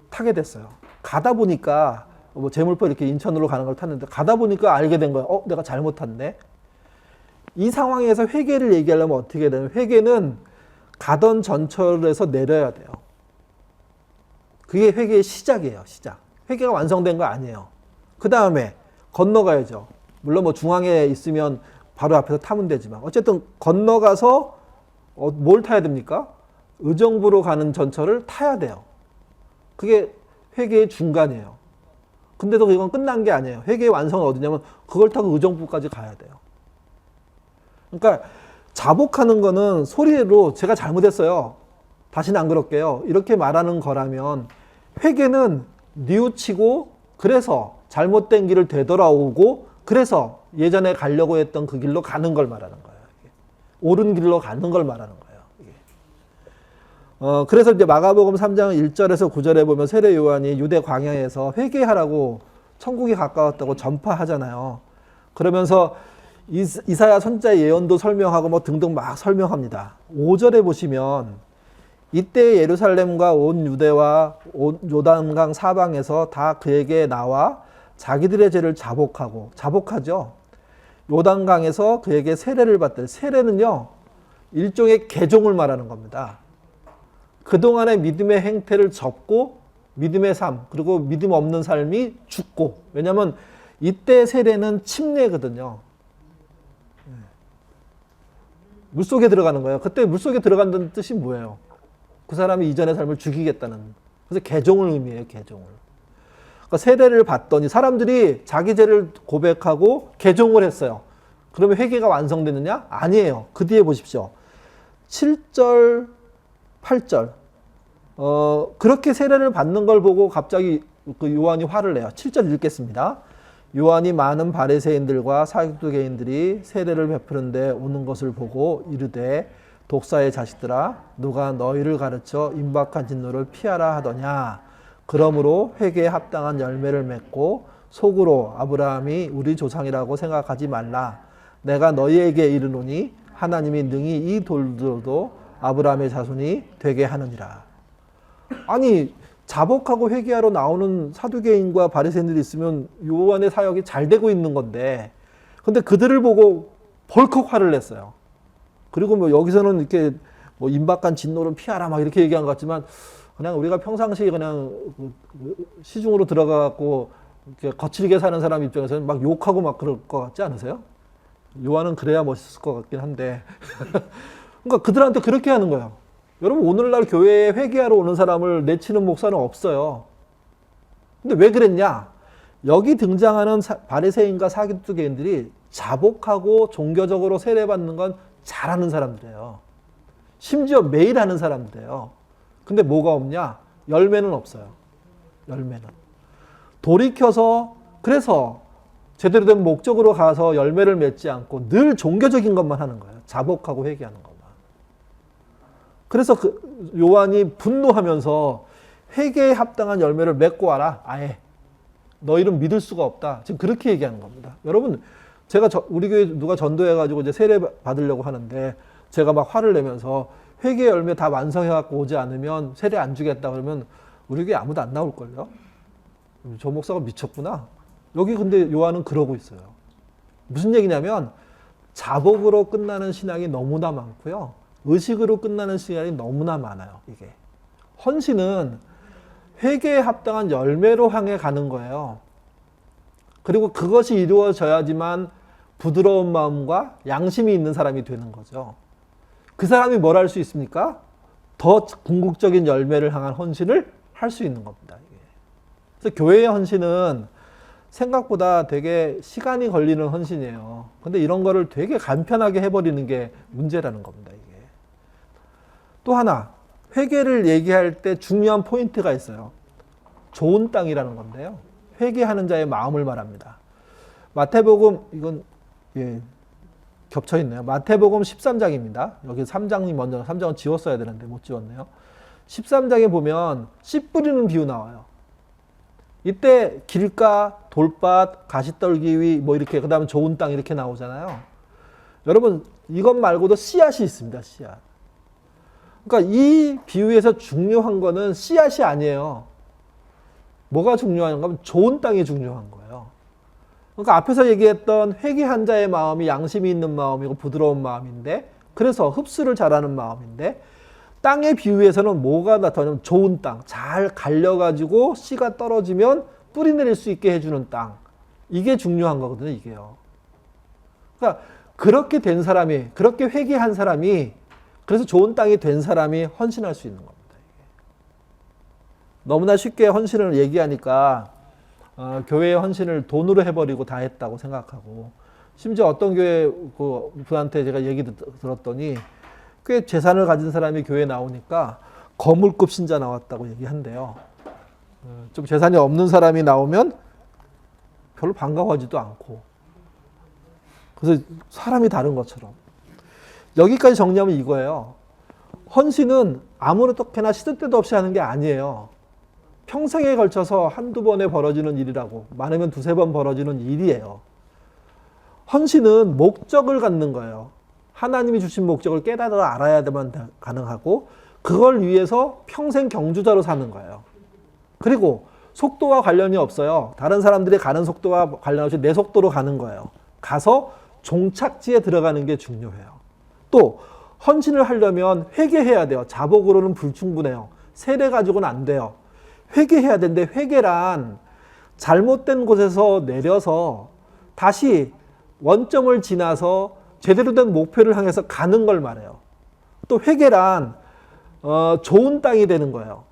타게 됐어요. 가다 보니까 뭐 제물포 이렇게 인천으로 가는 걸 탔는데 가다 보니까 알게 된 거예요. 내가 잘못 탔네. 이 상황에서 회개를 얘기하려면 어떻게 해야 되냐면, 회개는 가던 전철에서 내려야 돼요. 그게 회개의 시작이에요, 시작. 회개가 완성된 거 아니에요. 그 다음에 건너가야죠. 물론 뭐 중앙에 있으면 바로 앞에서 타면 되지만, 어쨌든 건너가서 뭘 타야 됩니까? 의정부로 가는 전철을 타야 돼요. 그게 회계의 중간이에요. 근데도 이건 끝난 게 아니에요. 회계의 완성은 어디냐면 그걸 타고 의정부까지 가야 돼요. 그러니까 자복하는 거는 소리로 제가 잘못했어요. 다시는 안 그럴게요. 이렇게 말하는 거라면 회계는 뉘우치고 그래서 잘못된 길을 되돌아오고 그래서 예전에 가려고 했던 그 길로 가는 걸 말하는 거예요. 옳은 길로 가는 걸 말하는 거예요. 그래서 이제 마가복음 3장 1절에서 9절에 보면 세례 요한이 유대 광야에서 회개하라고 천국이 가까웠다고 전파하잖아요. 그러면서 이사야 선지자의 예언도 설명하고 뭐 등등 막 설명합니다. 5절에 보시면 이때 예루살렘과 온 유대와 온 요단강 사방에서 다 그에게 나와 자기들의 죄를 자복하죠. 요단강에서 그에게 세례를 받들. 세례는요, 일종의 개종을 말하는 겁니다. 그동안의 믿음의 행태를 접고 믿음의 삶, 그리고 믿음 없는 삶이 죽고. 왜냐하면 이때 세례는 침례거든요. 물속에 들어가는 거예요. 그때 물속에 들어간다는 뜻이 뭐예요? 그 사람이 이전의 삶을 죽이겠다는. 그래서 개종을 의미해요. 개종을. 그러니까 세례를 받더니 사람들이 자기 죄를 고백하고 개종을 했어요. 그러면 회개가 완성되느냐? 아니에요. 그 뒤에 보십시오. 7절, 8절. 그렇게 세례를 받는 걸 보고 갑자기 그 요한이 화를 내요. 7절 읽겠습니다. 요한이 많은 바리새인들과 사두개인들이 세례를 베푸는데 오는 것을 보고 이르되 독사의 자식들아 누가 너희를 가르쳐 임박한 진노를 피하라 하더냐. 그러므로 회개에 합당한 열매를 맺고 속으로 아브라함이 우리 조상이라고 생각하지 말라. 내가 너희에게 이르노니 하나님이 능히 이 돌들도 아브라함의 자손이 되게 하느니라. 아니 자복하고 회개하러 나오는 사두개인과 바리새인들이 있으면 요한의 사역이 잘 되고 있는 건데, 근데 그들을 보고 벌컥 화를 냈어요. 그리고 뭐 여기서는 이렇게 뭐 임박한 진노를 피하라 막 이렇게 얘기한 것 같지만 그냥 우리가 평상시에 그냥 시중으로 들어가고 이렇게 거칠게 사는 사람 입장에서는 막 욕하고 막 그럴 것 같지 않으세요? 요한은 그래야 멋있을 것 같긴 한데 그러니까 그들한테 그렇게 하는 거예요. 여러분 오늘날 교회에 회개하러 오는 사람을 내치는 목사는 없어요. 근데 왜 그랬냐? 여기 등장하는 바리새인과 사두개인들이 자복하고 종교적으로 세례받는 건 잘하는 사람들이에요. 심지어 매일 하는 사람들이에요. 근데 뭐가 없냐? 열매는 없어요. 열매는. 돌이켜서 그래서 제대로 된 목적으로 가서 열매를 맺지 않고 늘 종교적인 것만 하는 거예요. 자복하고 회개하는 것만. 그래서 그 요한이 분노하면서 회개에 합당한 열매를 맺고 와라. 아예. 너희는 믿을 수가 없다. 지금 그렇게 얘기하는 겁니다. 여러분, 제가 우리 교회 누가 전도해가지고 이제 세례 받으려고 하는데 제가 막 화를 내면서 회개 열매 다 완성해갖고 오지 않으면 세례 안 주겠다 그러면 우리 교회 아무도 안 나올걸요? 저 목사가 미쳤구나. 여기 근데 요한은 그러고 있어요. 무슨 얘기냐면 자복으로 끝나는 신앙이 너무나 많고요. 의식으로 끝나는 신앙이 너무나 많아요. 이게. 헌신은 회개에 합당한 열매로 향해 가는 거예요. 그리고 그것이 이루어져야지만 부드러운 마음과 양심이 있는 사람이 되는 거죠. 그 사람이 뭘 할 수 있습니까? 더 궁극적인 열매를 향한 헌신을 할 수 있는 겁니다. 그래서 교회의 헌신은 생각보다 되게 시간이 걸리는 헌신이에요. 근데 이런 거를 되게 간편하게 해버리는 게 문제라는 겁니다. 이게. 또 하나, 회개를 얘기할 때 중요한 포인트가 있어요. 좋은 땅이라는 건데요. 회개하는 자의 마음을 말합니다. 마태복음, 이건 겹쳐 있네요. 마태복음 13장입니다. 여기 3장이 먼저, 3장은 지웠어야 되는데 못 지웠네요. 13장에 보면 씨 뿌리는 비유 나와요. 이때 길가, 돌밭, 가시떨기위 뭐 이렇게, 그 다음에 좋은 땅 이렇게 나오잖아요. 여러분 이것 말고도 씨앗이 있습니다. 씨앗. 그러니까 이 비유에서 중요한 거는 씨앗이 아니에요. 뭐가 중요한가 하면 좋은 땅이 중요한 거예요. 그러니까 앞에서 얘기했던 회개한 자의 마음이 양심이 있는 마음이고 부드러운 마음인데, 그래서 흡수를 잘하는 마음인데, 땅의 비유에서는 뭐가 나타나냐면 좋은 땅, 잘 갈려가지고 씨가 떨어지면 뿌리 내릴 수 있게 해주는 땅. 이게 중요한 거거든요, 이게요. 그러니까 그렇게 된 사람이, 그렇게 회개한 사람이 그래서 좋은 땅이 된 사람이 헌신할 수 있는 겁니다. 너무나 쉽게 헌신을 얘기하니까 교회의 헌신을 돈으로 해버리고 다 했다고 생각하고, 심지어 어떤 교회 그분한테 제가 얘기 들었더니 꽤 재산을 가진 사람이 교회에 나오니까 거물급 신자 나왔다고 얘기한대요. 좀 재산이 없는 사람이 나오면 별로 반가워하지도 않고, 그래서 사람이 다른 것처럼. 여기까지 정리하면 이거예요. 헌신은 아무렇게나 시도 때도 없이 하는 게 아니에요. 평생에 걸쳐서 한두 번에 벌어지는 일이라고, 많으면 두세 번 벌어지는 일이에요. 헌신은 목적을 갖는 거예요. 하나님이 주신 목적을 깨달아 알아야만 가능하고, 그걸 위해서 평생 경주자로 사는 거예요. 그리고 속도와 관련이 없어요. 다른 사람들이 가는 속도와 관련 없이 내 속도로 가는 거예요. 가서 종착지에 들어가는 게 중요해요. 또 헌신을 하려면 회개해야 돼요. 자복으로는 불충분해요. 세례 가지고는 안 돼요. 회개해야 되는데, 회개란 잘못된 곳에서 내려서 다시 원점을 지나서 제대로 된 목표를 향해서 가는 걸 말해요. 또 회개란 좋은 땅이 되는 거예요.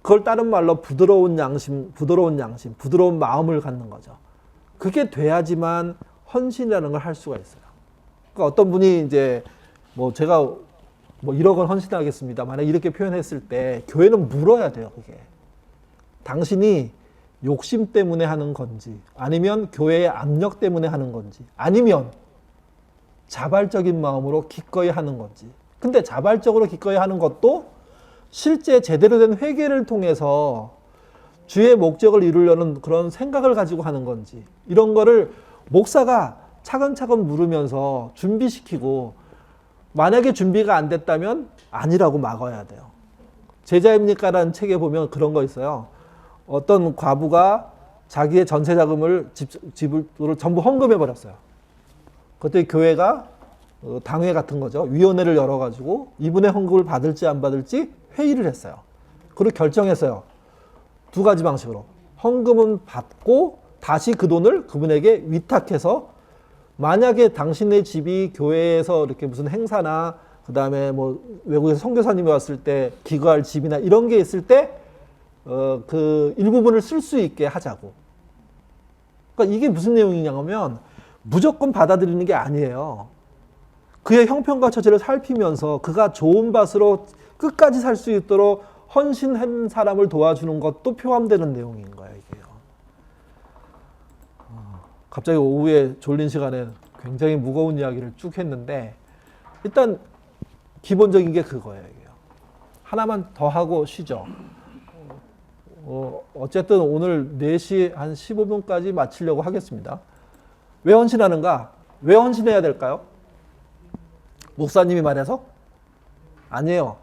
그걸 다른 말로 부드러운 양심, 부드러운 마음을 갖는 거죠. 그게 돼야지만 헌신이라는 걸 할 수가 있어요. 그러니까 어떤 분이 이제 제가 1억 원 헌신하겠습니다. 만약 이렇게 표현했을 때 교회는 물어야 돼요. 그게 당신이 욕심 때문에 하는 건지, 아니면 교회의 압력 때문에 하는 건지, 아니면 자발적인 마음으로 기꺼이 하는 건지. 근데 자발적으로 기꺼이 하는 것도 실제 제대로 된 회개를 통해서 주의 목적을 이루려는 그런 생각을 가지고 하는 건지, 이런 거를 목사가 차근차근 물으면서 준비시키고, 만약에 준비가 안 됐다면 아니라고 막아야 돼요. 제자입니까라는 책에 보면 그런 거 있어요. 어떤 과부가 자기의 전세 자금을 집을 전부 헌금해 버렸어요. 그때 교회가 당회 같은 거죠. 위원회를 열어가지고 이분의 헌금을 받을지 안 받을지 회의를 했어요. 그리고 결정했어요. 두 가지 방식으로. 헌금은 받고 다시 그 돈을 그분에게 위탁해서, 만약에 당신의 집이 교회에서 이렇게 무슨 행사나 그 다음에 외국에서 선교사님이 왔을 때 기거할 집이나 이런 게 있을 때 그 일부분을 쓸 수 있게 하자고. 그러니까 이게 무슨 내용이냐면 무조건 받아들이는 게 아니에요. 그의 형편과 처지를 살피면서 그가 좋은 밭으로 끝까지 살 수 있도록 헌신한 사람을 도와주는 것도 포함되는 내용인 거예요, 이게요. 갑자기 오후에 졸린 시간에 굉장히 무거운 이야기를 쭉 했는데, 일단 기본적인 게 그거예요, 이게요. 하나만 더 하고 쉬죠. 어쨌든 오늘 4시 한 15분까지 마치려고 하겠습니다. 왜 헌신하는가? 왜 헌신해야 될까요? 목사님이 말해서? 아니에요.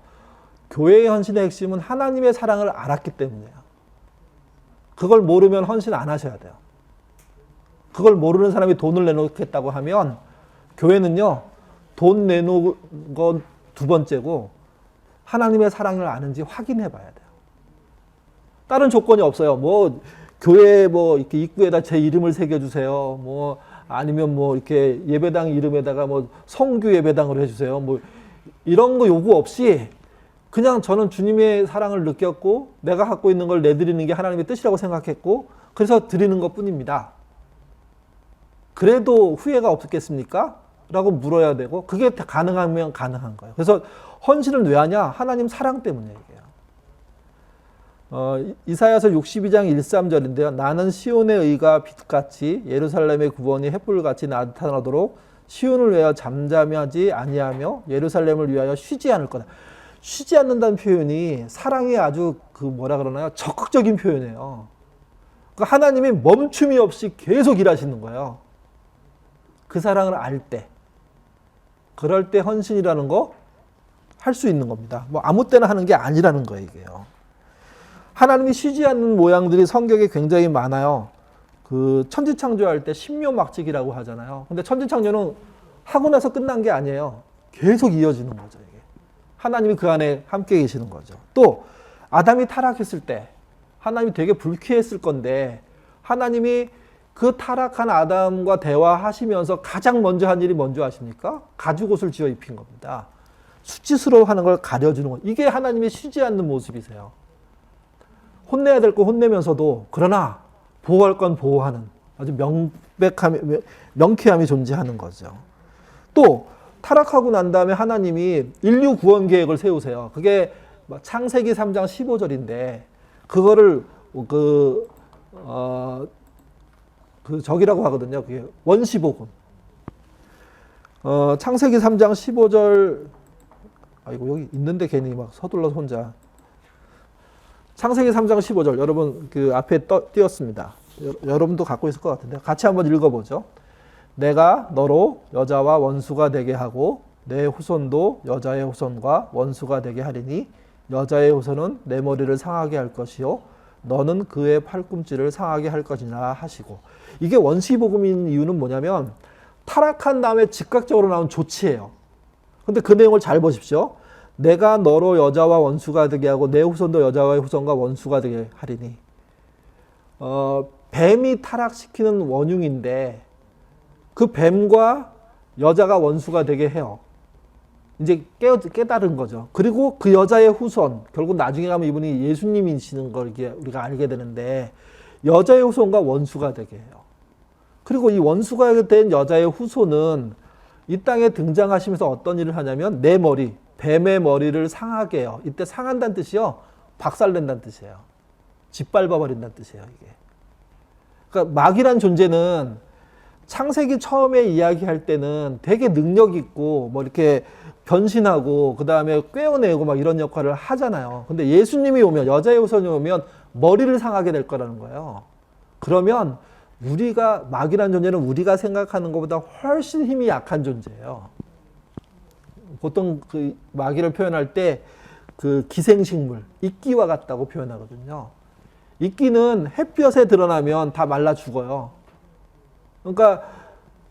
교회의 헌신의 핵심은 하나님의 사랑을 알았기 때문이에요. 그걸 모르면 헌신 안 하셔야 돼요. 그걸 모르는 사람이 돈을 내놓겠다고 하면, 교회는요, 돈 내놓은 건 두 번째고 하나님의 사랑을 아는지 확인해 봐야 돼요. 다른 조건이 없어요. 교회 이렇게 입구에다 제 이름을 새겨주세요. 아니면 이렇게 예배당 이름에다가 성교 예배당으로 해주세요. 이런 거 요구 없이 그냥 저는 주님의 사랑을 느꼈고 내가 갖고 있는 걸 내드리는 게 하나님의 뜻이라고 생각했고 그래서 드리는 것 뿐입니다. 그래도 후회가 없겠습니까? 라고 물어야 되고, 그게 가능하면 가능한 거예요. 그래서 헌신을 왜 하냐? 하나님 사랑 때문에 얘기해요. 이사야서 62장 1, 3절인데요. 나는 시온의 의가 빛같이 예루살렘의 구원이 햇불같이 나타나도록 시온을 위하여 잠잠하지 아니하며 예루살렘을 위하여 쉬지 않을 거다. 쉬지 않는다는 표현이 사랑의 아주 적극적인 표현이에요. 그러니까 하나님이 멈춤이 없이 계속 일하시는 거예요. 그 사랑을 알 때, 그럴 때 헌신이라는 거 할 수 있는 겁니다. 아무 때나 하는 게 아니라는 거예요, 이게요. 하나님이 쉬지 않는 모양들이 성경에 굉장히 많아요. 천지창조할 때 신묘막직이라고 하잖아요. 근데 천지창조는 하고 나서 끝난 게 아니에요. 계속 이어지는 거죠, 이게. 하나님이 그 안에 함께 계시는 거죠. 또 아담이 타락했을 때 하나님이 되게 불쾌했을 건데, 하나님이 그 타락한 아담과 대화하시면서 가장 먼저 한 일이 뭔지 아십니까? 가죽옷을 지어 입힌 겁니다. 수치스러워하는 걸 가려주는 것. 이게 하나님의 쉬지 않는 모습이세요. 혼내야 될 거 혼내면서도 그러나 보호할 건 보호하는 아주 명쾌함이 존재하는 거죠. 또 타락하고 난 다음에 하나님이 인류 구원 계획을 세우세요. 그게 창세기 3장 15절인데 그거를 저기라고 하거든요. 그게 원시복음. 창세기 3장 15절 아이고 여기 있는데 괜히 막 서둘러서 혼자. 창세기 3장 15절 여러분 그 앞에 띄었습니다. 여러분도 갖고 있을 것 같은데 같이 한번 읽어보죠. 내가 너로 여자와 원수가 되게 하고 내 후손도 여자의 후손과 원수가 되게 하리니 여자의 후손은 내 머리를 상하게 할 것이요 너는 그의 팔꿈치를 상하게 할 것이나 하시고. 이게 원시복음인 이유는 뭐냐면 타락한 다음에 즉각적으로 나온 조치예요. 근데 그 내용을 잘 보십시오. 내가 너로 여자와 원수가 되게 하고 내 후손도 여자와의 후손과 원수가 되게 하리니. 뱀이 타락시키는 원흉인데 그 뱀과 여자가 원수가 되게 해요. 이제 깨달은 거죠. 그리고 그 여자의 후손, 결국 나중에 가면 이분이 예수님이시는 걸 우리가 알게 되는데 여자의 후손과 원수가 되게 해요. 그리고 이 원수가 된 여자의 후손은 이 땅에 등장하시면서 어떤 일을 하냐면 내 머리, 뱀의 머리를 상하게 해요. 이때 상한다는 뜻이요. 박살낸다는 뜻이에요. 짓밟아버린다는 뜻이에요. 이게. 그러니까 마귀란 존재는 창세기 처음에 이야기할 때는 되게 능력 있고 뭐 이렇게 변신하고 그 다음에 꿰어내고 막 이런 역할을 하잖아요. 근데 예수님이 오면 여자의 후손이 오면 머리를 상하게 될 거라는 거예요. 그러면 마귀란 존재는 우리가 생각하는 것보다 훨씬 힘이 약한 존재예요. 보통 그 마귀를 표현할 때 그 기생식물, 이끼와 같다고 표현하거든요. 이끼는 햇볕에 드러나면 다 말라 죽어요. 그러니까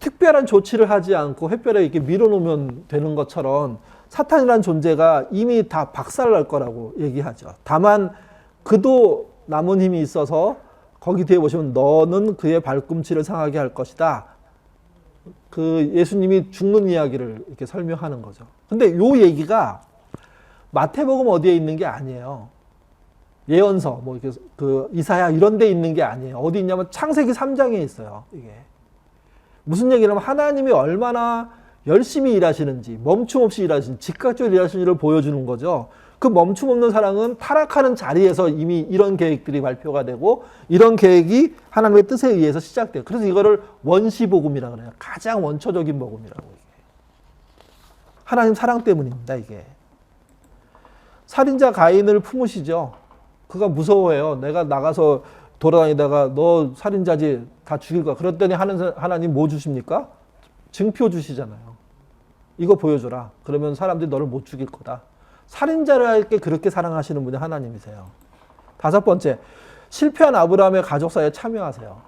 특별한 조치를 하지 않고 햇볕에 이렇게 밀어놓으면 되는 것처럼 사탄이라는 존재가 이미 다 박살날 거라고 얘기하죠. 다만 그도 남은 힘이 있어서 거기 뒤에 보시면 너는 그의 발꿈치를 상하게 할 것이다. 그 예수님이 죽는 이야기를 이렇게 설명하는 거죠. 근데 요 얘기가 마태복음 어디에 있는 게 아니에요. 예언서, 뭐 이렇게 그 이사야 이런 데 있는 게 아니에요. 어디 있냐면 창세기 3장에 있어요. 이게 무슨 얘기냐면 하나님이 얼마나 열심히 일하시는지, 멈춤 없이 일하시는지, 즉각적으로 일하시는지를 보여주는 거죠. 그 멈춤 없는 사랑은 타락하는 자리에서 이미 이런 계획들이 발표가 되고 이런 계획이 하나님의 뜻에 의해서 시작돼요. 그래서 이거를 원시복음이라고 그래요. 가장 원초적인 복음이라고. 하나님 사랑 때문입니다. 이게. 살인자 가인을 품으시죠. 그가 무서워해요. 내가 나가서 돌아다니다가 너 살인자지 다 죽일 거야. 그랬더니 하나님 뭐 주십니까? 증표 주시잖아요. 이거 보여줘라. 그러면 사람들이 너를 못 죽일 거다. 살인자를 그렇게 사랑하시는 분이 하나님이세요. 5번째, 실패한 아브라함의 가족사에 참여하세요.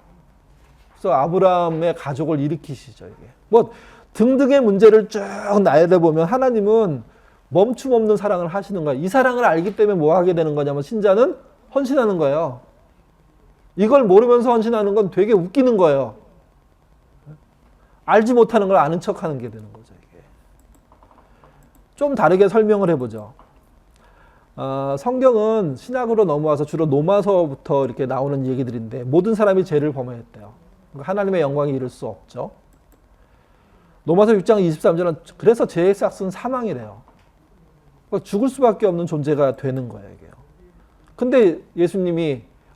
그래서 아브라함의 가족을 일으키시죠. 이게. 뭐 등등의 문제를 쭉 나열해보면 하나님은 멈춤 없는 사랑을 하시는 거예요. 이 사랑을 알기 때문에 뭐 하게 되는 거냐면 신자는 헌신하는 거예요. 이걸 모르면서 헌신하는 건 되게 웃기는 거예요. 알지 못하는 걸 아는 척하는 게 되는 거죠. 이게. 좀 다르게 설명을 해보죠. 성경은 신약으로 넘어와서 주로 로마서부터 이렇게 나오는 얘기들인데 모든 사람이 죄를 범했대요. 그러니까 하나님의 영광에 이를 수 없죠. 로마서 6장 23절은 그래서 죄의 삭은 사망이래요. 그러니까 죽을 수밖에 없는 존재가 되는 거예요. 이게요. 근데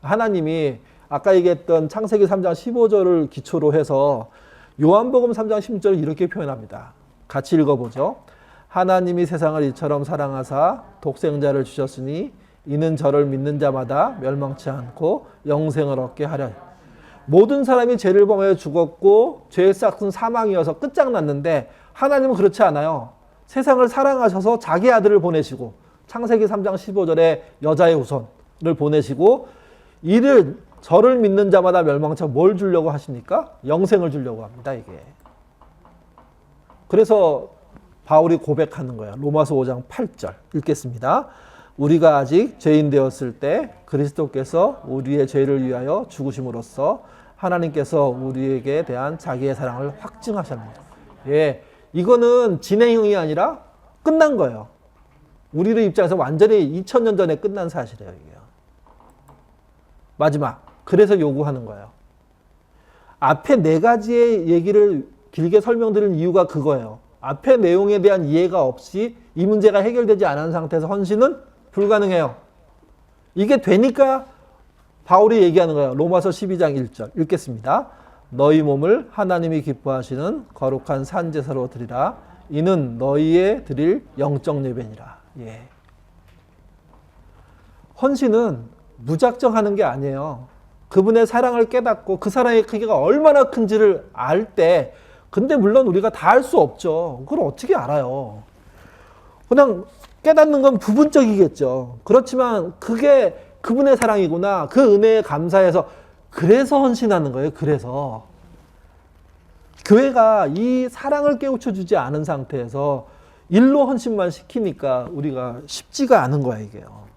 하나님이 아까 얘기했던 창세기 3장 15절을 기초로 해서 요한복음 3장 16절을 이렇게 표현합니다. 같이 읽어보죠. 하나님이 세상을 이처럼 사랑하사 독생자를 주셨으니 이는 저를 믿는 자마다 멸망치 않고 영생을 얻게 하려. 모든 사람이 죄를 범하여 죽었고 죄의 삭은 사망이어서 끝장났는데 하나님은 그렇지 않아요. 세상을 사랑하셔서 자기 아들을 보내시고 창세기 3장 15절에 여자의 후손을 보내시고 이를 저를 믿는 자마다 멸망치 않고 뭘 주려고 하십니까? 영생을 주려고 합니다. 이게. 그래서 바울이 고백하는 거예요. 로마서 5장 8절 읽겠습니다. 우리가 아직 죄인 되었을 때 그리스도께서 우리의 죄를 위하여 죽으심으로써 하나님께서 우리에게 대한 자기의 사랑을 확증하셨습니다. 예, 이거는 진행형이 아니라 끝난 거예요. 우리의 입장에서 완전히 2000년 전에 끝난 사실이에요. 이게. 마지막. 그래서 요구하는 거예요. 앞에 네 가지의 얘기를 길게 설명드린 이유가 그거예요. 앞에 내용에 대한 이해가 없이 이 문제가 해결되지 않은 상태에서 헌신은 불가능해요. 이게 되니까 바울이 얘기하는 거예요. 로마서 12장 1절 읽겠습니다. 너희 몸을 하나님이 기뻐하시는 거룩한 산제사로 드리라. 이는 너희의 드릴 영적 예배니라. 예. 헌신은 무작정 하는 게 아니에요. 그분의 사랑을 깨닫고 그 사랑의 크기가 얼마나 큰지를 알 때, 근데 물론 우리가 다 알 수 없죠. 그걸 어떻게 알아요? 그냥 깨닫는 건 부분적이겠죠. 그렇지만 그게 그분의 사랑이구나. 그 은혜에 감사해서 그래서 헌신하는 거예요. 그래서. 교회가 이 사랑을 깨우쳐 주지 않은 상태에서 일로 헌신만 시키니까 우리가 쉽지가 않은 거야, 이게요.